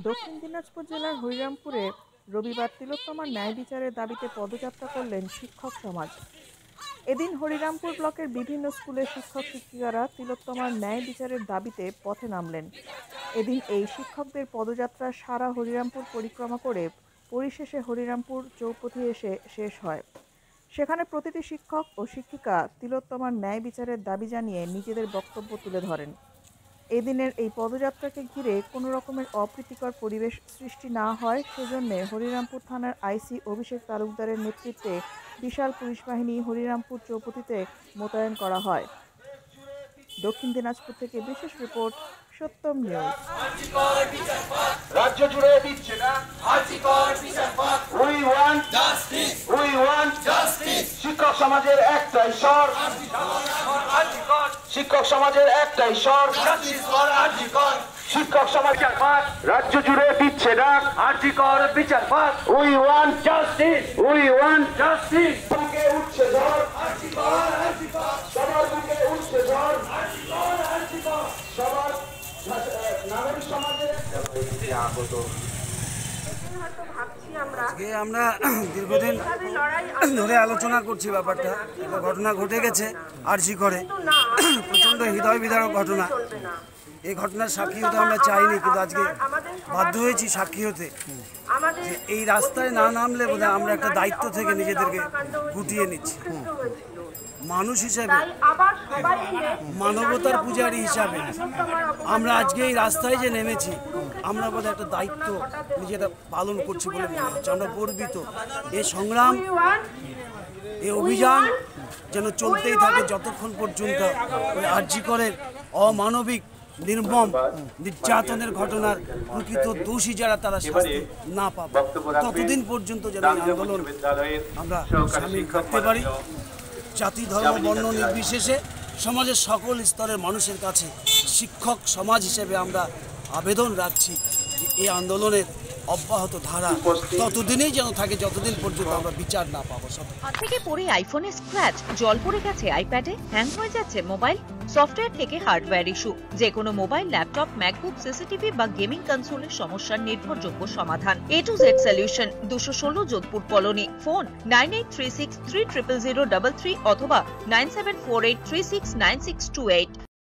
দক্ষিণ দিনাজপুর জেলার হরিরামপুরে রবিবার তিলোত্তমার ন্যায় বিচারের দাবিতে পদযাত্রা করলেন শিক্ষক সমাজ। এদিন হরিরামপুর ব্লকের বিভিন্ন স্কুলের শিক্ষক শিক্ষিকারা তিলোত্তমার ন্যায় বিচারের দাবিতে পথে নামলেন। এদিন এই শিক্ষকদের পদযাত্রা সারা হরিরামপুর পরিক্রমা করে পরিশেষে হরিরামপুর চৌপথি এসে শেষ হয়। সেখানে প্রতিটি শিক্ষক ও শিক্ষিকা তিলোত্তমার ন্যায় বিচারের দাবি জানিয়ে নিজেদের বক্তব্য তুলে ধরেন। এদিনের এই পদযাত্রাকে ঘিরে কোনো রকমের অপ্রীতিকর পরিবেশ সৃষ্টি না হয় সেজন্য হরিরামপুর থানার আইসি অভিষেক তালুকদারের নেতৃত্বে বিশাল পুলিশ বাহিনী হরিরামপুর চৌপথিতে মোতায়েন করা হয়। দক্ষিণ দিনাজপুর থেকে বিশেষ রিপোর্ট, সত্যম নিউজ। রাজ্য জুড়ে দিচ্ছে না we want justice, we want justice. শিক্ষক সমাজের একটাই স্বর, শিক্ষক সমাজের একটাই স্বর, শিক্ষক সমাজ রাজ্য জুড়ে দিচ্ছে না আর্জিকর বিচার পাক। We want justice, we want justice. বুকে উঠছে ঝড়, সবার বুকে উঠছে ঝড়, সবার নাগরিক সমাজের। আজকে আমরা দীর্ঘদিন ধরে আলোচনা করছি ব্যাপারটা। একটা ঘটনা ঘটে গেছে আরজি করে, প্রচণ্ড হৃদয় বিদারক ঘটনা। এই ঘটনার সাক্ষী হতে আমরা চাইনি, কিন্তু আজকে বাধ্য হয়েছি সাক্ষী হতে। যে এই রাস্তায় না নামলে বোধহয় আমরা একটা দায়িত্ব থেকে নিজেদেরকে গুটিয়ে নিচ্ছি। মানুষ হিসেবে, মানবতার পূজারী হিসাবে আমরা আজকে এই রাস্তায় যে নেমেছি, আমরা বোধহয় একটা দায়িত্ব নিজেরা পালন করছি বলে মনে হচ্ছে। আমরা গর্বিত। এই সংগ্রাম, এই অভিযান যেন চলতেই থাকে যতক্ষণ পর্যন্ত ওই আরজি করের অমানবিক নির্মম নির্যাতনের ঘটনার প্রকৃত দোষী যারা তারা শাস্তি না পাবে, ততদিন পর্যন্ত যেন আন্দোলন আমরা সামিল করতে পারি। জাতি, ধর্ম, বর্ণ নির্বিশেষে সমাজের সকল স্তরের মানুষের কাছে শিক্ষক সমাজ হিসেবে আমরা আবেদন রাখছি যে এই আন্দোলনের অব্যাহত ধারা ততদিনই যেন থাকে যতদিন পর্যন্ত আমরা বিচার না পাবো। হাত থেকে পড়ে আইফোনে স্ক্র্যাচ, জল পড়ে গেছে আইপ্যাডে, হ্যাং হয়ে যাচ্ছে মোবাইল, সফটওয়্যার থেকে হার্ডওয়্যার ইস্যু, যে কোনো মোবাইল, ল্যাপটপ, ম্যাকবুক, সিসিটিভি বা গেমিং কনসোলের সমস্যার নির্ভরযোগ্য সমাধান। A to Z solution, 216 Jodhpur colony. Phone 9836300033 অথবা 9748369628।